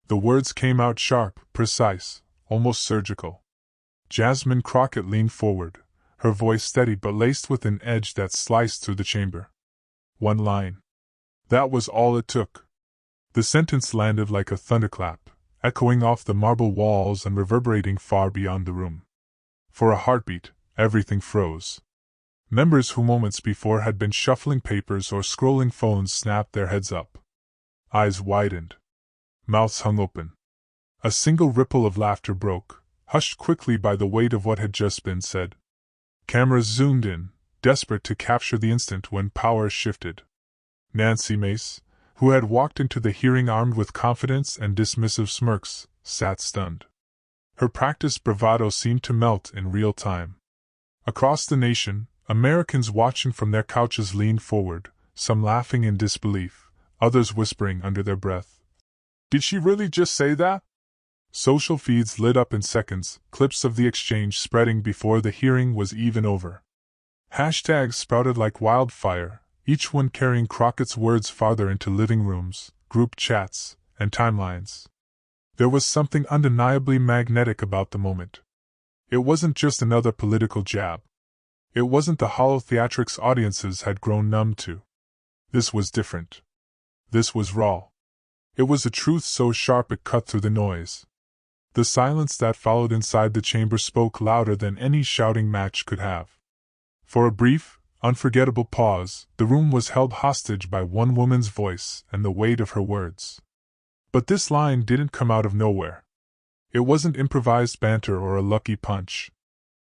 The words came out sharp, precise, almost surgical. Jasmine Crockett leaned forward, her voice steady but laced with an edge that sliced through the chamber. One line. That was all it took. The sentence landed like a thunderclap, echoing off the marble walls and reverberating far beyond the room. For a heartbeat, everything froze. Members who moments before had been shuffling papers or scrolling phones snapped their heads up. Eyes widened. Mouths hung open. A single ripple of laughter broke, hushed quickly by the weight of what had just been said. Cameras zoomed in, desperate to capture the instant when power shifted. Nancy Mace, who had walked into the hearing armed with confidence and dismissive smirks, sat stunned. Her practiced bravado seemed to melt in real time. Across the nation, Americans watching from their couches leaned forward, some laughing in disbelief, others whispering under their breath. Did she really just say that? Social feeds lit up in seconds, clips of the exchange spreading before the hearing was even over. Hashtags sprouted like wildfire, each one carrying Crockett's words farther into living rooms, group chats, and timelines. There was something undeniably magnetic about the moment. It wasn't just another political jab. It wasn't the hollow theatrics audiences had grown numb to. This was different. This was raw. It was a truth so sharp it cut through the noise. The silence that followed inside the chamber spoke louder than any shouting match could have. For a brief, unforgettable pause, the room was held hostage by one woman's voice and the weight of her words. But this line didn't come out of nowhere. It wasn't improvised banter or a lucky punch.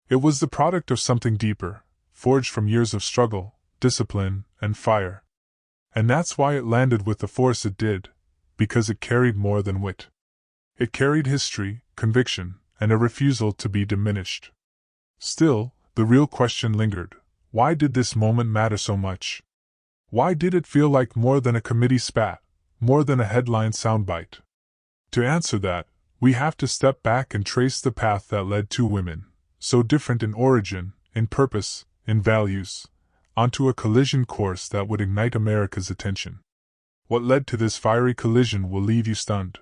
It was the product of something deeper, forged from years of struggle, discipline, and fire. And that's why it landed with the force it did, because it carried more than wit. It carried history, conviction, and a refusal to be diminished. Still, the real question lingered. Why did this moment matter so much? Why did it feel like more than a committee spat, more than a headline soundbite? To answer that, we have to step back and trace the path that led two women, so different in origin, in purpose, in values, onto a collision course that would ignite America's attention. What led to this fiery collision will leave you stunned.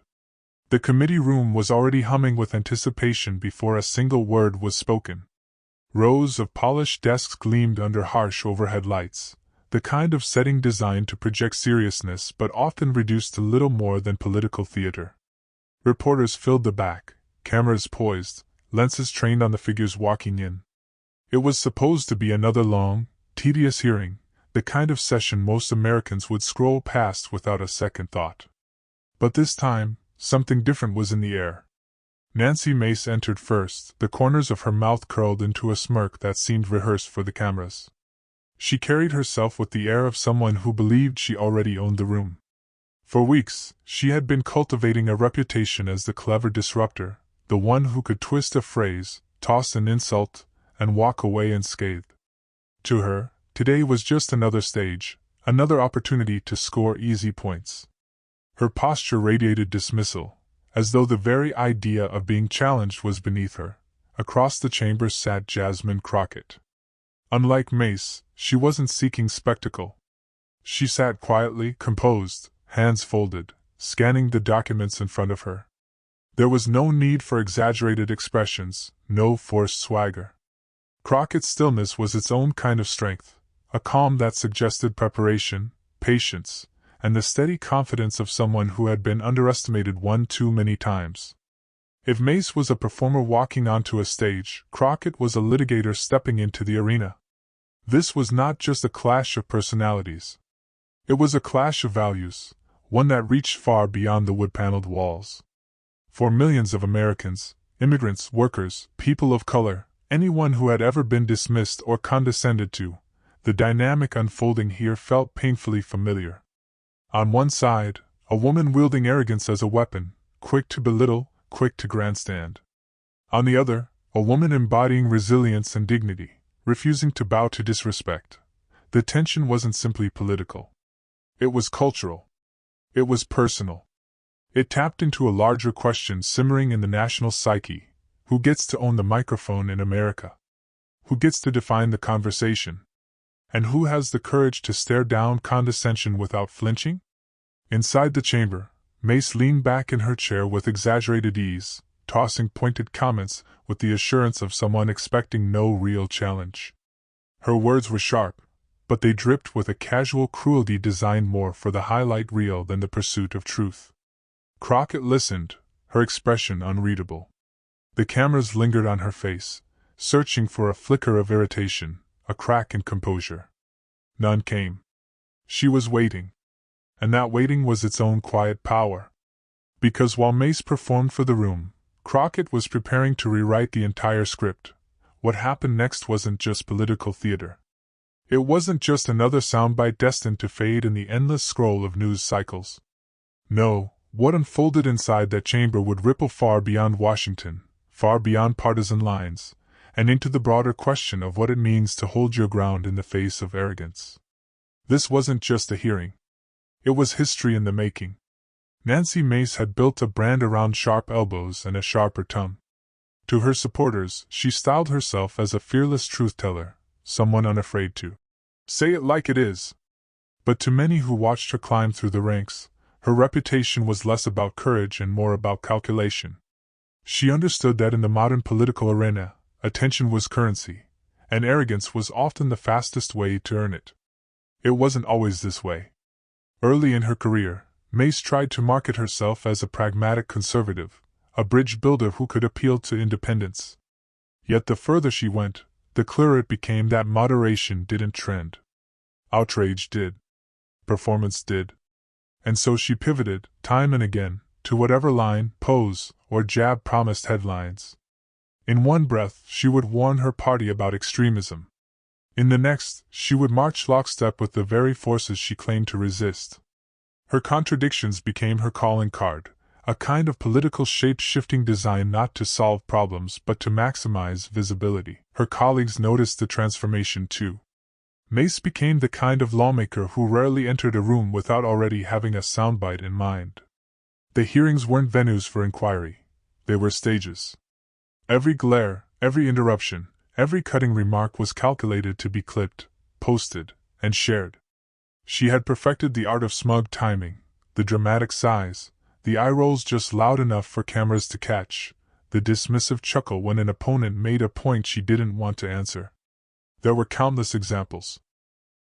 The committee room was already humming with anticipation before a single word was spoken. Rows of polished desks gleamed under harsh overhead lights, the kind of setting designed to project seriousness but often reduced to little more than political theater. Reporters filled the back, cameras poised, lenses trained on the figures walking in. It was supposed to be another long, tedious hearing, the kind of session most Americans would scroll past without a second thought. But this time, something different was in the air. Nancy Mace entered first, the corners of her mouth curled into a smirk that seemed rehearsed for the cameras. She carried herself with the air of someone who believed she already owned the room. For weeks, she had been cultivating a reputation as the clever disruptor, the one who could twist a phrase, toss an insult, and walk away unscathed. To her, today was just another stage, another opportunity to score easy points. Her posture radiated dismissal, as though the very idea of being challenged was beneath her. Across the chamber sat Jasmine Crockett. Unlike Mace, she wasn't seeking spectacle. She sat quietly, composed, hands folded, scanning the documents in front of her. There was no need for exaggerated expressions, no forced swagger. Crockett's stillness was its own kind of strength, a calm that suggested preparation, patience, and the steady confidence of someone who had been underestimated one too many times. If Mace was a performer walking onto a stage, Crockett was a litigator stepping into the arena. This was not just a clash of personalities. It was a clash of values, one that reached far beyond the wood-paneled walls. For millions of Americans, immigrants, workers, people of color, anyone who had ever been dismissed or condescended to, the dynamic unfolding here felt painfully familiar. On one side, a woman wielding arrogance as a weapon, quick to belittle, quick to grandstand. On the other, a woman embodying resilience and dignity, refusing to bow to disrespect. The tension wasn't simply political. It was cultural. It was personal. It tapped into a larger question simmering in the national psyche: who gets to own the microphone in America? Who gets to define the conversation? And who has the courage to stare down condescension without flinching? Inside the chamber, Mace leaned back in her chair with exaggerated ease, tossing pointed comments with the assurance of someone expecting no real challenge. Her words were sharp, but they dripped with a casual cruelty designed more for the highlight reel than the pursuit of truth. Crockett listened, her expression unreadable. The cameras lingered on her face, searching for a flicker of irritation, a crack in composure. None came. She was waiting. And that waiting was its own quiet power. Because while Mace performed for the room, Crockett was preparing to rewrite the entire script. What happened next wasn't just political theater. It wasn't just another soundbite destined to fade in the endless scroll of news cycles. No, what unfolded inside that chamber would ripple far beyond Washington, far beyond partisan lines, and into the broader question of what it means to hold your ground in the face of arrogance. This wasn't just a hearing. It was history in the making. Nancy Mace had built a brand around sharp elbows and a sharper tongue. To her supporters, she styled herself as a fearless truth-teller, someone unafraid to say it like it is. But to many who watched her climb through the ranks, her reputation was less about courage and more about calculation. She understood that in the modern political arena, attention was currency, and arrogance was often the fastest way to earn it. It wasn't always this way. Early in her career, Mace tried to market herself as a pragmatic conservative, a bridge builder who could appeal to independents. Yet the further she went, the clearer it became that moderation didn't trend. Outrage did. Performance did. And so she pivoted, time and again, to whatever line, pose, or jab promised headlines. In one breath, she would warn her party about extremism. In the next, she would march lockstep with the very forces she claimed to resist. Her contradictions became her calling card, a kind of political shape-shifting designed not to solve problems but to maximize visibility. Her colleagues noticed the transformation too. Mace became the kind of lawmaker who rarely entered a room without already having a soundbite in mind. The hearings weren't venues for inquiry, they were stages. Every glare, every interruption, every cutting remark was calculated to be clipped, posted, and shared. She had perfected the art of smug timing, the dramatic sighs, the eye rolls just loud enough for cameras to catch, the dismissive chuckle when an opponent made a point she didn't want to answer. There were countless examples.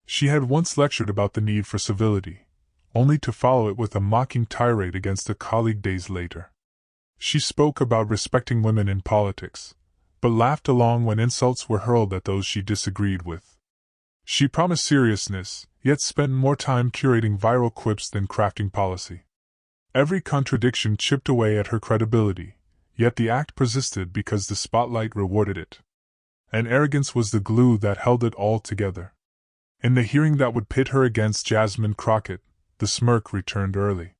She had once lectured about the need for civility, only to follow it with a mocking tirade against a colleague days later. She spoke about respecting women in politics, but laughed along when insults were hurled at those she disagreed with. She promised seriousness, yet spent more time curating viral quips than crafting policy. Every contradiction chipped away at her credibility, yet the act persisted because the spotlight rewarded it. And arrogance was the glue that held it all together. In the hearing that would pit her against Jasmine Crockett, the smirk returned early.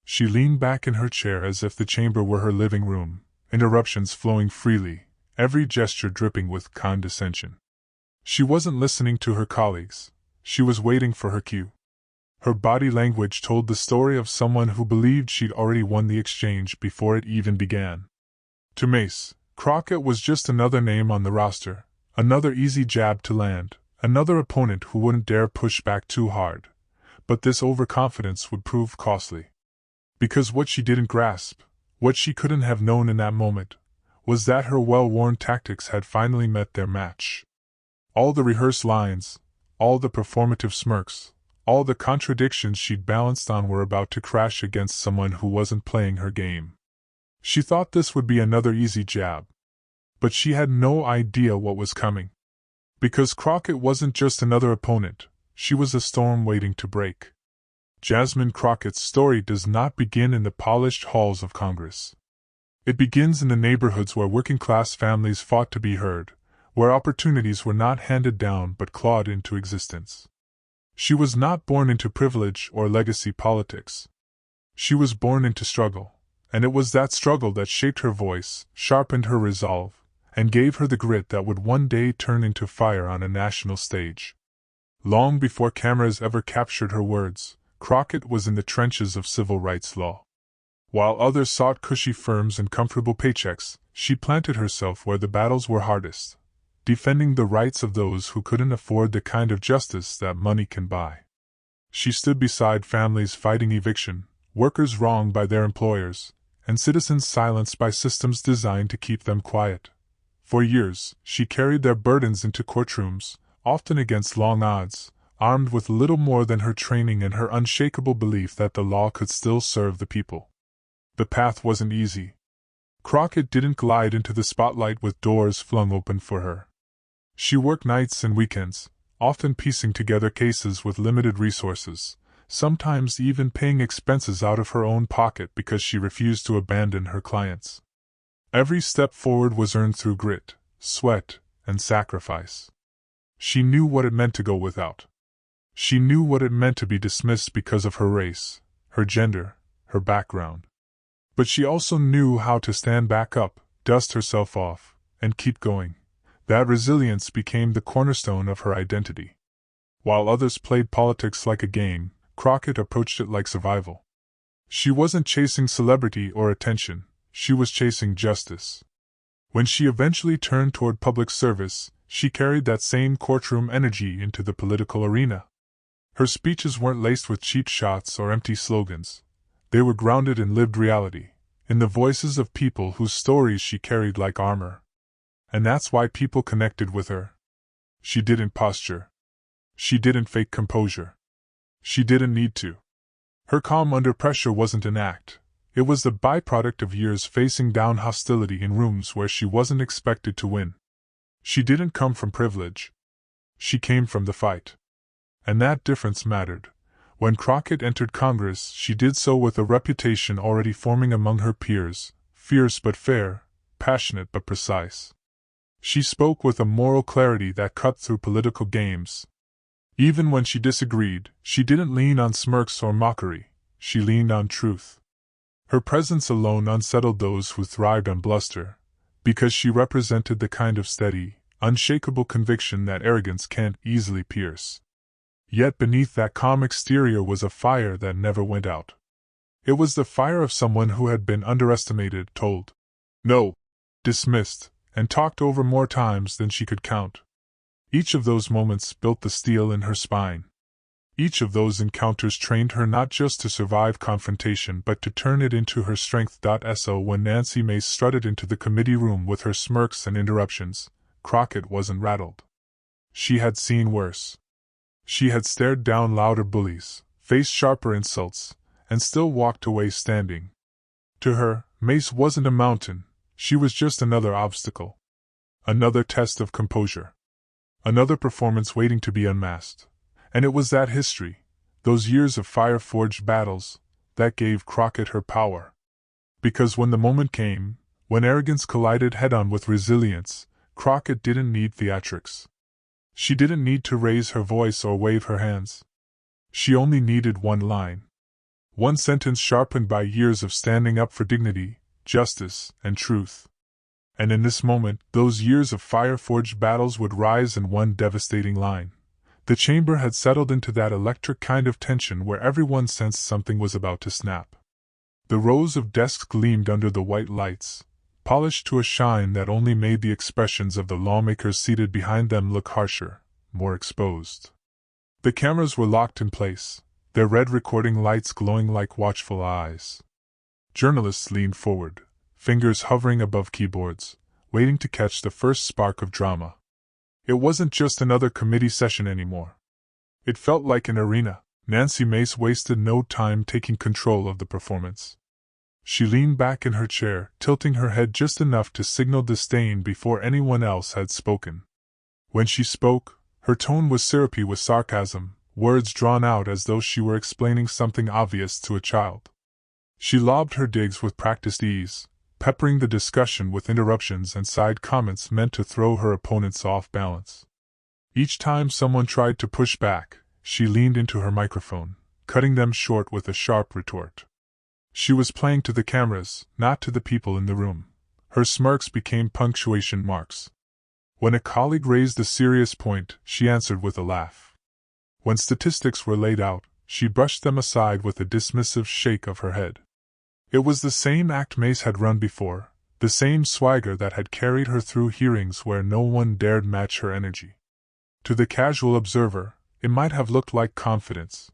She leaned back in her chair as if the chamber were her living room, interruptions flowing freely, every gesture dripping with condescension. She wasn't listening to her colleagues, she was waiting for her cue. Her body language told the story of someone who believed she'd already won the exchange before it even began. To Mace, Crockett was just another name on the roster, another easy jab to land, another opponent who wouldn't dare push back too hard. But this overconfidence would prove costly. Because what she didn't grasp, what she couldn't have known in that moment, was that her well-worn tactics had finally met their match. All the rehearsed lines, all the performative smirks, all the contradictions she'd balanced on were about to crash against someone who wasn't playing her game. She thought this would be another easy jab. But she had no idea what was coming. Because Crockett wasn't just another opponent, she was a storm waiting to break. Jasmine Crockett's story does not begin in the polished halls of Congress. It begins in the neighborhoods where working-class families fought to be heard, where opportunities were not handed down but clawed into existence. She was not born into privilege or legacy politics. She was born into struggle, and it was that struggle that shaped her voice, sharpened her resolve, and gave her the grit that would one day turn into fire on a national stage. Long before cameras ever captured her words, Crockett was in the trenches of civil rights law. While others sought cushy firms and comfortable paychecks, she planted herself where the battles were hardest, defending the rights of those who couldn't afford the kind of justice that money can buy. She stood beside families fighting eviction, workers wronged by their employers, and citizens silenced by systems designed to keep them quiet. For years, she carried their burdens into courtrooms, often against long odds, armed with little more than her training and her unshakable belief that the law could still serve the people. The path wasn't easy. Crockett didn't glide into the spotlight with doors flung open for her. She worked nights and weekends, often piecing together cases with limited resources, sometimes even paying expenses out of her own pocket because she refused to abandon her clients. Every step forward was earned through grit, sweat, and sacrifice. She knew what it meant to go without. She knew what it meant to be dismissed because of her race, her gender, her background. But she also knew how to stand back up, dust herself off, and keep going. That resilience became the cornerstone of her identity. While others played politics like a game, Crockett approached it like survival. She wasn't chasing celebrity or attention, she was chasing justice. When she eventually turned toward public service, she carried that same courtroom energy into the political arena. Her speeches weren't laced with cheap shots or empty slogans. They were grounded in lived reality, in the voices of people whose stories she carried like armor. And that's why people connected with her. She didn't posture. She didn't fake composure. She didn't need to. Her calm under pressure wasn't an act. It was the byproduct of years facing down hostility in rooms where she wasn't expected to win. She didn't come from privilege. She came from the fight. And that difference mattered. When Crockett entered Congress, she did so with a reputation already forming among her peers, fierce but fair, passionate but precise. She spoke with a moral clarity that cut through political games. Even when she disagreed, she didn't lean on smirks or mockery, she leaned on truth. Her presence alone unsettled those who thrived on bluster, because she represented the kind of steady, unshakable conviction that arrogance can't easily pierce. Yet beneath that calm exterior was a fire that never went out. It was the fire of someone who had been underestimated, told no, dismissed, and talked over more times than she could count. Each of those moments built the steel in her spine. Each of those encounters trained her not just to survive confrontation but to turn it into her strength. So when Nancy Mace strutted into the committee room with her smirks and interruptions, Crockett wasn't rattled. She had seen worse. She had stared down louder bullies, faced sharper insults, and still walked away standing. To her, Mace wasn't a mountain, she was just another obstacle. Another test of composure. Another performance waiting to be unmasked. And it was that history, those years of fire-forged battles, that gave Crockett her power. Because when the moment came, when arrogance collided head-on with resilience, Crockett didn't need theatrics. She didn't need to raise her voice or wave her hands. She only needed one line. One sentence sharpened by years of standing up for dignity, justice, and truth. And in this moment, those years of fire-forged battles would rise in one devastating line. The chamber had settled into that electric kind of tension where everyone sensed something was about to snap. The rows of desks gleamed under the white lights, polished to a shine that only made the expressions of the lawmakers seated behind them look harsher, more exposed. The cameras were locked in place, their red recording lights glowing like watchful eyes. Journalists leaned forward, fingers hovering above keyboards, waiting to catch the first spark of drama. It wasn't just another committee session anymore. It felt like an arena. Nancy Mace wasted no time taking control of the performance. She leaned back in her chair, tilting her head just enough to signal disdain before anyone else had spoken. When she spoke, her tone was syrupy with sarcasm, words drawn out as though she were explaining something obvious to a child. She lobbed her digs with practiced ease, peppering the discussion with interruptions and side comments meant to throw her opponents off balance. Each time someone tried to push back, she leaned into her microphone, cutting them short with a sharp retort. She was playing to the cameras, not to the people in the room. Her smirks became punctuation marks. When a colleague raised a serious point, she answered with a laugh. When statistics were laid out, she brushed them aside with a dismissive shake of her head. It was the same act Mace had run before, the same swagger that had carried her through hearings where no one dared match her energy. To the casual observer, it might have looked like confidence.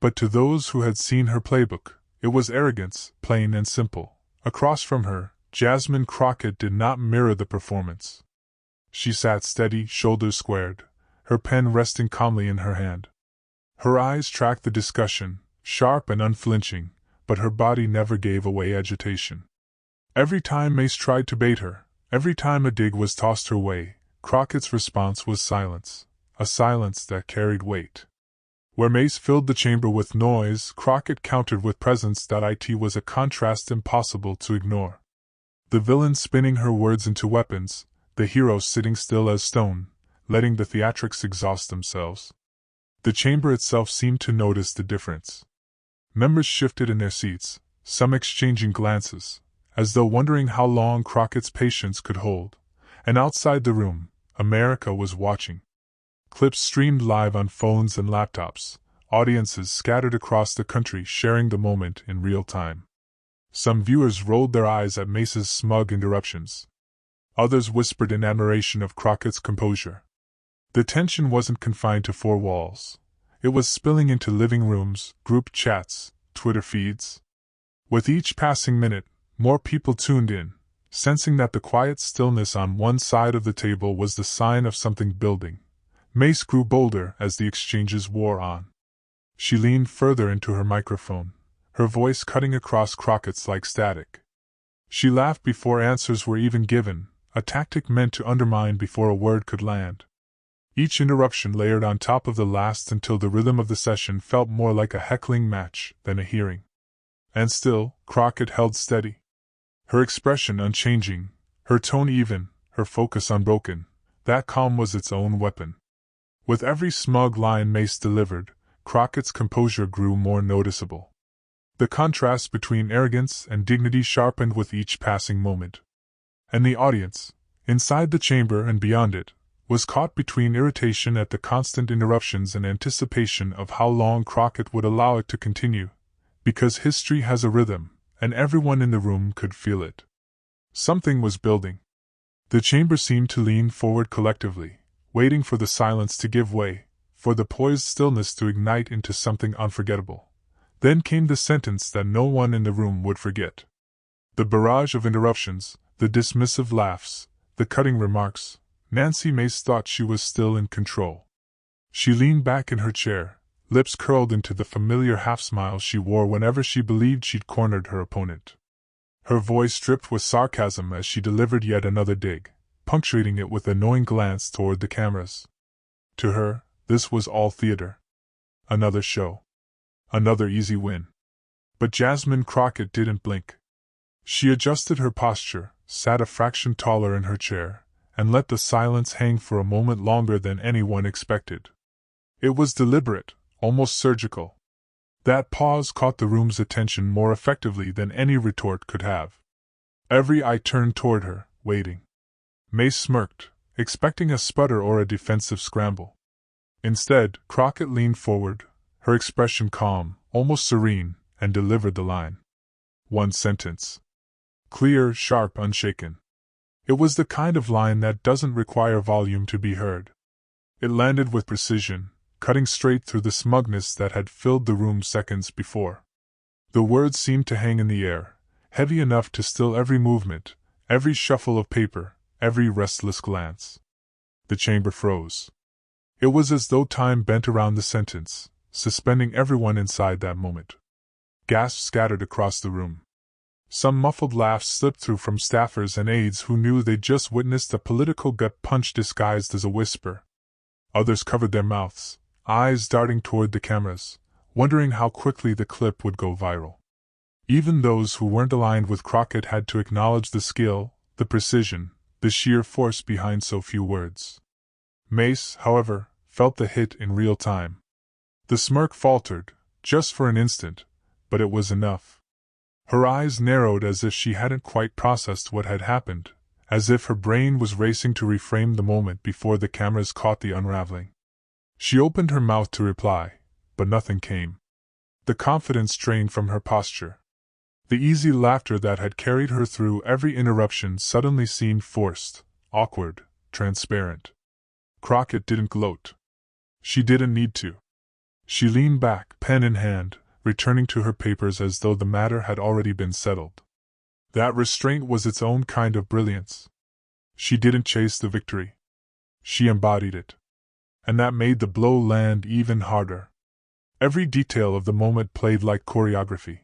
But to those who had seen her playbook, It was arrogance, plain and simple. Across from her, Jasmine Crockett did not mirror the performance. She sat steady, shoulders squared, her pen resting calmly in her hand. Her eyes tracked the discussion, sharp and unflinching, but her body never gave away agitation. Every time Mace tried to bait her, every time a dig was tossed her way, Crockett's response was silence, a silence that carried weight. Where Mace filled the chamber with noise, Crockett countered with presence. It was a contrast impossible to ignore. The villain spinning her words into weapons, the hero sitting still as stone, letting the theatrics exhaust themselves. The chamber itself seemed to notice the difference. Members shifted in their seats, some exchanging glances, as though wondering how long Crockett's patience could hold, and outside the room, America was watching. Clips streamed live on phones and laptops, audiences scattered across the country sharing the moment in real time. Some viewers rolled their eyes at Mace's smug interruptions. Others whispered in admiration of Crockett's composure. The tension wasn't confined to four walls. It was spilling into living rooms, group chats, Twitter feeds. With each passing minute, more people tuned in, sensing that the quiet stillness on one side of the table was the sign of something building. Mace grew bolder as the exchanges wore on. She leaned further into her microphone, her voice cutting across Crockett's like static. She laughed before answers were even given, a tactic meant to undermine before a word could land. Each interruption layered on top of the last until the rhythm of the session felt more like a heckling match than a hearing. And still, Crockett held steady. Her expression unchanging, her tone even, her focus unbroken. That calm was its own weapon. With every smug line Mace delivered, Crockett's composure grew more noticeable. The contrast between arrogance and dignity sharpened with each passing moment. And the audience, inside the chamber and beyond it, was caught between irritation at the constant interruptions and anticipation of how long Crockett would allow it to continue, because history has a rhythm, and everyone in the room could feel it. Something was building. The chamber seemed to lean forward collectively, waiting for the silence to give way, for the poised stillness to ignite into something unforgettable. Then came the sentence that no one in the room would forget. The barrage of interruptions, the dismissive laughs, the cutting remarks. Nancy Mace thought she was still in control. She leaned back in her chair, lips curled into the familiar half-smile she wore whenever she believed she'd cornered her opponent. Her voice dripped with sarcasm as she delivered yet another dig, punctuating it with an annoying glance toward the cameras. To her, this was all theater. Another show. Another easy win. But Jasmine Crockett didn't blink. She adjusted her posture, sat a fraction taller in her chair, and let the silence hang for a moment longer than anyone expected. It was deliberate, almost surgical. That pause caught the room's attention more effectively than any retort could have. Every eye turned toward her, waiting. Mace smirked, expecting a sputter or a defensive scramble. Instead, Crockett leaned forward, her expression calm, almost serene, and delivered the line. One sentence. Clear, sharp, unshaken. It was the kind of line that doesn't require volume to be heard. It landed with precision, cutting straight through the smugness that had filled the room seconds before. The words seemed to hang in the air, heavy enough to still every movement, every shuffle of paper, every restless glance. The chamber froze. It was as though time bent around the sentence, suspending everyone inside that moment. Gasps scattered across the room. Some muffled laughs slipped through from staffers and aides who knew they'd just witnessed a political gut punch disguised as a whisper. Others covered their mouths, eyes darting toward the cameras, wondering how quickly the clip would go viral. Even those who weren't aligned with Crockett had to acknowledge the skill, the precision, the sheer force behind so few words. Mace, however, felt the hit in real time. The smirk faltered, just for an instant, but it was enough. Her eyes narrowed as if she hadn't quite processed what had happened, as if her brain was racing to reframe the moment before the cameras caught the unraveling. She opened her mouth to reply, but nothing came. The confidence drained from her posture. The easy laughter that had carried her through every interruption suddenly seemed forced, awkward, transparent. Crockett didn't gloat. She didn't need to. She leaned back, pen in hand, returning to her papers as though the matter had already been settled. That restraint was its own kind of brilliance. She didn't chase the victory. She embodied it. And that made the blow land even harder. Every detail of the moment played like choreography.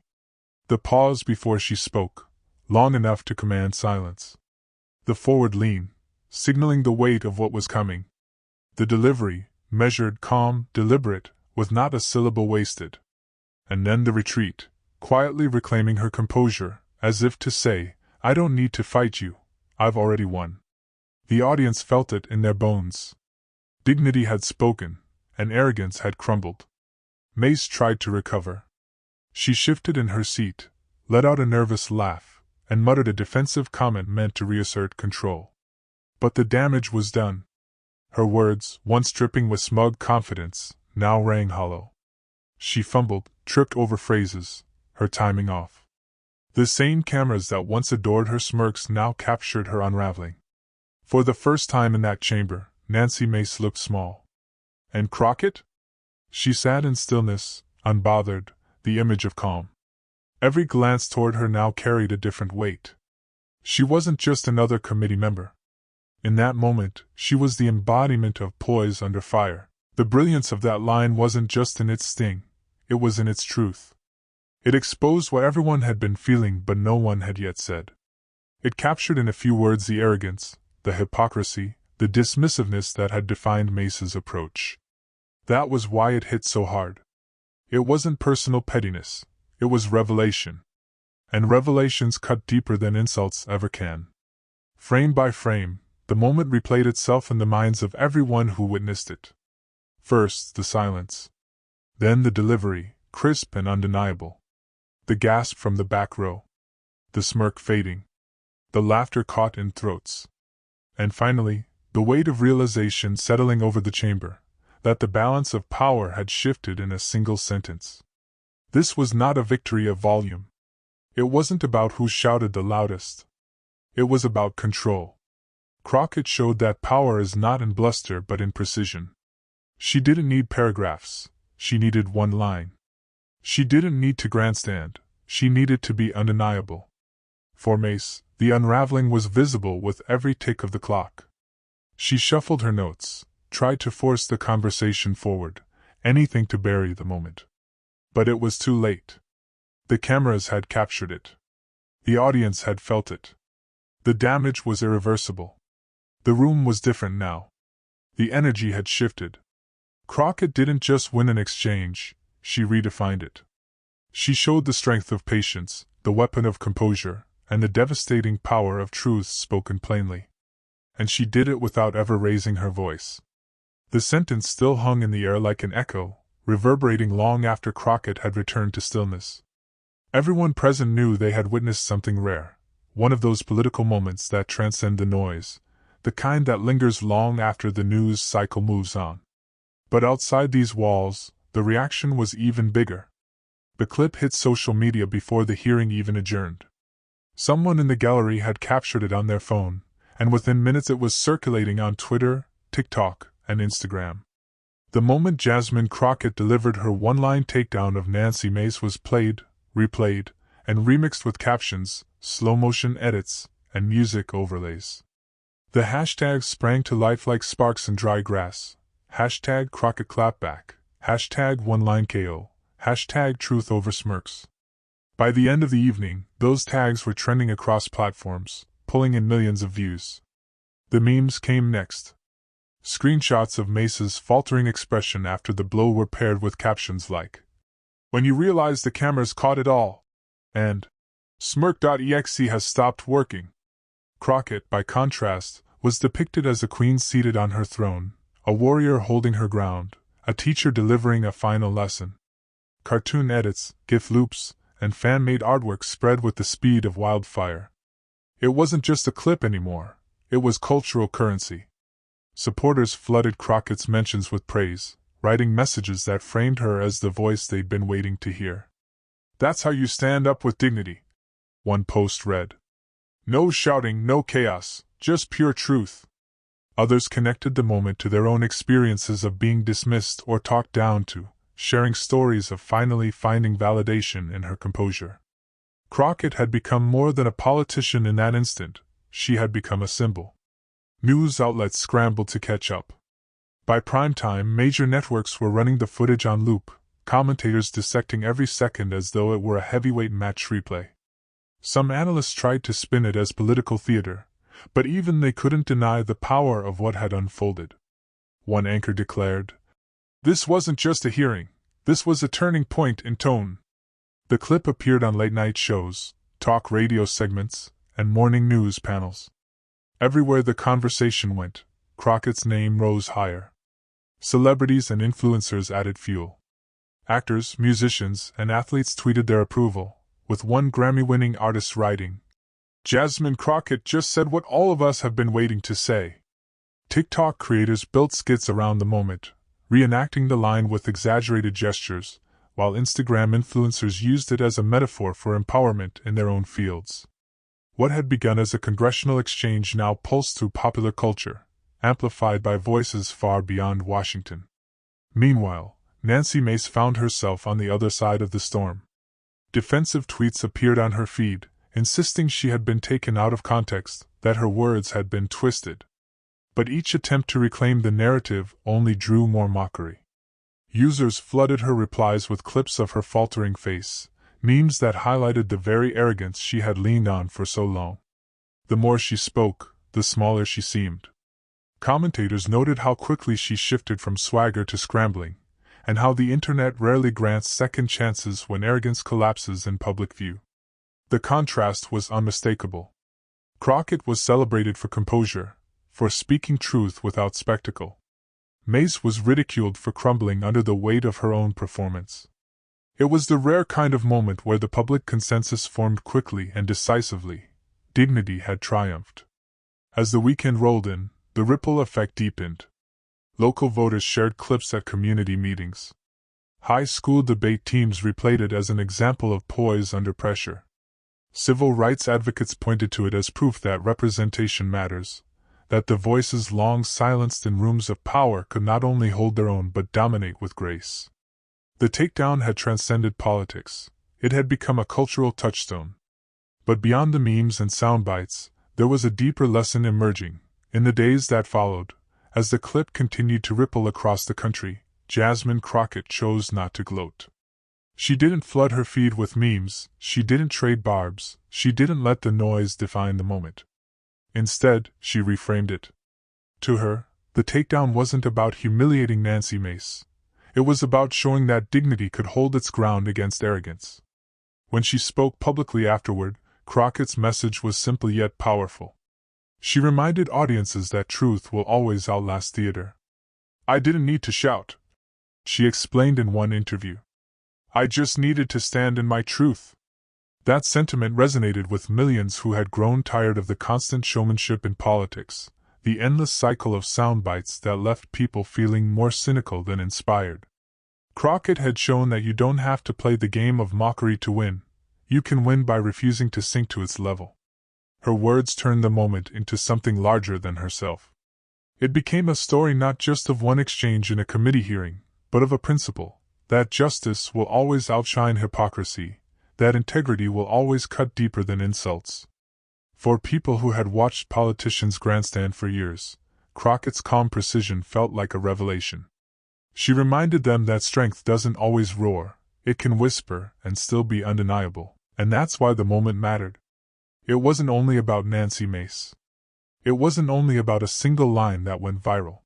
The pause before she spoke, long enough to command silence. The forward lean, signaling the weight of what was coming. The delivery, measured, calm, deliberate, with not a syllable wasted. And then the retreat, quietly reclaiming her composure, as if to say, I don't need to fight you, I've already won. The audience felt it in their bones. Dignity had spoken, and arrogance had crumbled. Mace tried to recover. She shifted in her seat, let out a nervous laugh, and muttered a defensive comment meant to reassert control. But the damage was done. Her words, once dripping with smug confidence, now rang hollow. She fumbled, tripped over phrases, her timing off. The same cameras that once adored her smirks now captured her unraveling. For the first time in that chamber, Nancy Mace looked small. And Crockett? She sat in stillness, unbothered, the image of calm. Every glance toward her now carried a different weight. She wasn't just another committee member. In that moment, she was the embodiment of poise under fire. The brilliance of that line wasn't just in its sting, it was in its truth. It exposed what everyone had been feeling but no one had yet said. It captured in a few words the arrogance, the hypocrisy, the dismissiveness that had defined Mace's approach. That was why it hit so hard. It wasn't personal pettiness, it was revelation. And revelations cut deeper than insults ever can. Frame by frame, the moment replayed itself in the minds of everyone who witnessed it. First, the silence. Then the delivery, crisp and undeniable. The gasp from the back row. The smirk fading. The laughter caught in throats. And finally, the weight of realization settling over the chamber, that the balance of power had shifted in a single sentence. This was not a victory of volume. It wasn't about who shouted the loudest. It was about control. Crockett showed that power is not in bluster but in precision. She didn't need paragraphs, she needed one line. She didn't need to grandstand, she needed to be undeniable. For Mace, the unraveling was visible with every tick of the clock. She shuffled her notes, tried to force the conversation forward, anything to bury the moment. But it was too late. The cameras had captured it. The audience had felt it. The damage was irreversible. The room was different now. The energy had shifted. Crockett didn't just win an exchange, she redefined it. She showed the strength of patience, the weapon of composure, and the devastating power of truth spoken plainly. And she did it without ever raising her voice. The sentence still hung in the air like an echo, reverberating long after Crockett had returned to stillness. Everyone present knew they had witnessed something rare, one of those political moments that transcend the noise, the kind that lingers long after the news cycle moves on. But outside these walls, the reaction was even bigger. The clip hit social media before the hearing even adjourned. Someone in the gallery had captured it on their phone, and within minutes it was circulating on Twitter, TikTok, and Instagram. The moment Jasmine Crockett delivered her one-line takedown of Nancy Mace was played, replayed, and remixed with captions, slow-motion edits, and music overlays. The hashtags sprang to life like sparks in dry grass. Hashtag Crockett clapback. Hashtag one-line KO. Hashtag truth over smirks. By the end of the evening, those tags were trending across platforms, pulling in millions of views. The memes came next. Screenshots of Mace's faltering expression after the blow were paired with captions like, "When you realize the cameras caught it all," and "Smirk.exe has stopped working." Crockett, by contrast, was depicted as a queen seated on her throne, a warrior holding her ground, a teacher delivering a final lesson. Cartoon edits, GIF loops, and fan-made artwork spread with the speed of wildfire. It wasn't just a clip anymore, it was cultural currency. Supporters flooded Crockett's mentions with praise, writing messages that framed her as the voice they'd been waiting to hear. "That's how you stand up with dignity," one post read. "No shouting, no chaos, just pure truth." Others connected the moment to their own experiences of being dismissed or talked down to, sharing stories of finally finding validation in her composure. Crockett had become more than a politician in that instant, she had become a symbol. News outlets scrambled to catch up. By prime time, major networks were running the footage on loop, commentators dissecting every second as though it were a heavyweight match replay. Some analysts tried to spin it as political theater, but even they couldn't deny the power of what had unfolded. One anchor declared, "This wasn't just a hearing, this was a turning point in tone." The clip appeared on late-night shows, talk radio segments, and morning news panels. Everywhere the conversation went, Crockett's name rose higher. Celebrities and influencers added fuel. Actors, musicians, and athletes tweeted their approval, with one Grammy-winning artist writing, "Jasmine Crockett just said what all of us have been waiting to say." TikTok creators built skits around the moment, reenacting the line with exaggerated gestures, while Instagram influencers used it as a metaphor for empowerment in their own fields. What had begun as a congressional exchange now pulsed through popular culture, amplified by voices far beyond Washington. Meanwhile, Nancy Mace found herself on the other side of the storm. Defensive tweets appeared on her feed, insisting she had been taken out of context, that her words had been twisted. But each attempt to reclaim the narrative only drew more mockery. Users flooded her replies with clips of her faltering face, memes that highlighted the very arrogance she had leaned on for so long. The more she spoke, the smaller she seemed. Commentators noted how quickly she shifted from swagger to scrambling, and how the internet rarely grants second chances when arrogance collapses in public view. The contrast was unmistakable. Crockett was celebrated for composure, for speaking truth without spectacle. Mace was ridiculed for crumbling under the weight of her own performance. It was the rare kind of moment where the public consensus formed quickly and decisively. Dignity had triumphed. As the weekend rolled in, the ripple effect deepened. Local voters shared clips at community meetings. High school debate teams replayed it as an example of poise under pressure. Civil rights advocates pointed to it as proof that representation matters, that the voices long silenced in rooms of power could not only hold their own but dominate with grace. The takedown had transcended politics. It had become a cultural touchstone. But beyond the memes and sound bites, there was a deeper lesson emerging. In the days that followed, as the clip continued to ripple across the country, Jasmine Crockett chose not to gloat. She didn't flood her feed with memes, she didn't trade barbs, she didn't let the noise define the moment. Instead, she reframed it. To her, the takedown wasn't about humiliating Nancy Mace. It was about showing that dignity could hold its ground against arrogance. When she spoke publicly afterward, Crockett's message was simple yet powerful. She reminded audiences that truth will always outlast theater. "I didn't need to shout," she explained in one interview. "I just needed to stand in my truth." That sentiment resonated with millions who had grown tired of the constant showmanship in politics, the endless cycle of sound bites that left people feeling more cynical than inspired. Crockett had shown that you don't have to play the game of mockery to win. You can win by refusing to sink to its level. Her words turned the moment into something larger than herself. It became a story not just of one exchange in a committee hearing, but of a principle, that justice will always outshine hypocrisy, that integrity will always cut deeper than insults. For people who had watched politicians grandstand for years, Crockett's calm precision felt like a revelation. She reminded them that strength doesn't always roar, it can whisper and still be undeniable, and that's why the moment mattered. It wasn't only about Nancy Mace. It wasn't only about a single line that went viral.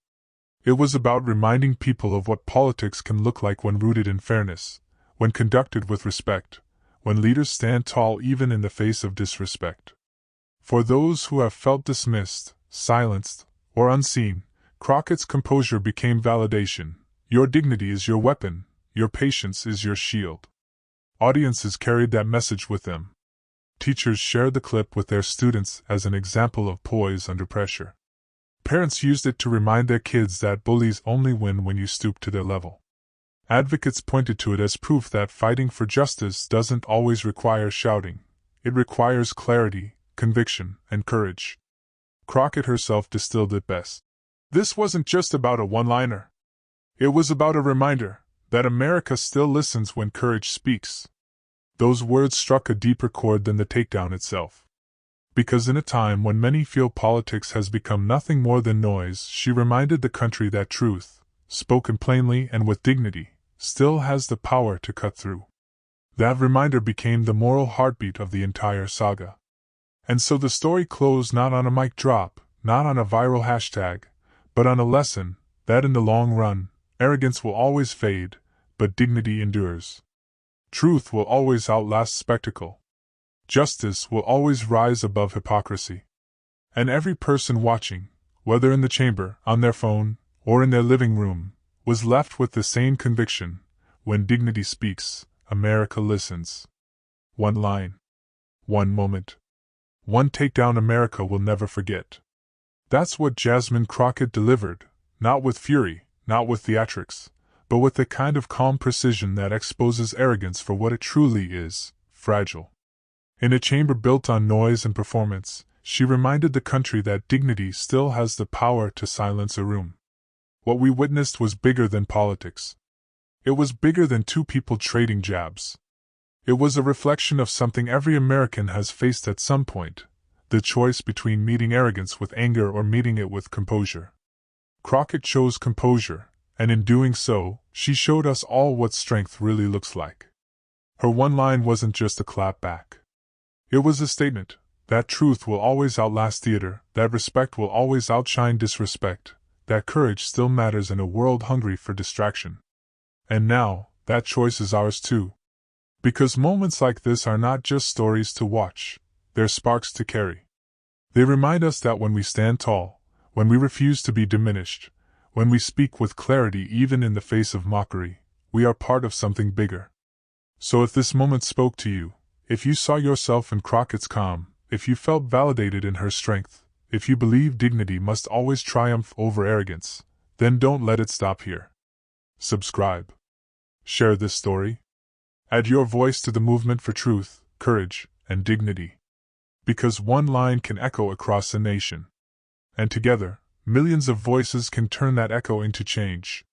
It was about reminding people of what politics can look like when rooted in fairness, when conducted with respect, when leaders stand tall even in the face of disrespect. For those who have felt dismissed, silenced, or unseen, Crockett's composure became validation. Your dignity is your weapon, your patience is your shield. Audiences carried that message with them. Teachers shared the clip with their students as an example of poise under pressure. Parents used it to remind their kids that bullies only win when you stoop to their level. Advocates pointed to it as proof that fighting for justice doesn't always require shouting. It requires clarity, conviction, and courage. Crockett herself distilled it best. This wasn't just about a one-liner. It was about a reminder, that America still listens when courage speaks. Those words struck a deeper chord than the takedown itself. Because in a time when many feel politics has become nothing more than noise, she reminded the country that truth, spoken plainly and with dignity, still has the power to cut through. That reminder became the moral heartbeat of the entire saga. And so the story closed not on a mic drop, not on a viral hashtag, but on a lesson that in the long run, arrogance will always fade, but dignity endures. Truth will always outlast spectacle. Justice will always rise above hypocrisy. And every person watching, whether in the chamber, on their phone, or in their living room, was left with the same conviction: when dignity speaks, America listens. One line, one moment, one takedown America will never forget. That's what Jasmine Crockett delivered, not with fury, not with theatrics, but with the kind of calm precision that exposes arrogance for what it truly is: fragile. In a chamber built on noise and performance, she reminded the country that dignity still has the power to silence a room. What we witnessed was bigger than politics. It was bigger than two people trading jabs. It was a reflection of something every American has faced at some point: the choice between meeting arrogance with anger or meeting it with composure. Crockett chose composure, and in doing so, she showed us all what strength really looks like. Her one line wasn't just a clap back. It was a statement that truth will always outlast theater, that respect will always outshine disrespect, that courage still matters in a world hungry for distraction. And now, that choice is ours too. Because moments like this are not just stories to watch, they're sparks to carry. They remind us that when we stand tall, when we refuse to be diminished, when we speak with clarity even in the face of mockery, we are part of something bigger. So if this moment spoke to you, if you saw yourself in Crockett's calm, if you felt validated in her strength, if you believe dignity must always triumph over arrogance, then don't let it stop here. Subscribe. Share this story. Add your voice to the movement for truth, courage, and dignity. Because one line can echo across a nation. And together, millions of voices can turn that echo into change.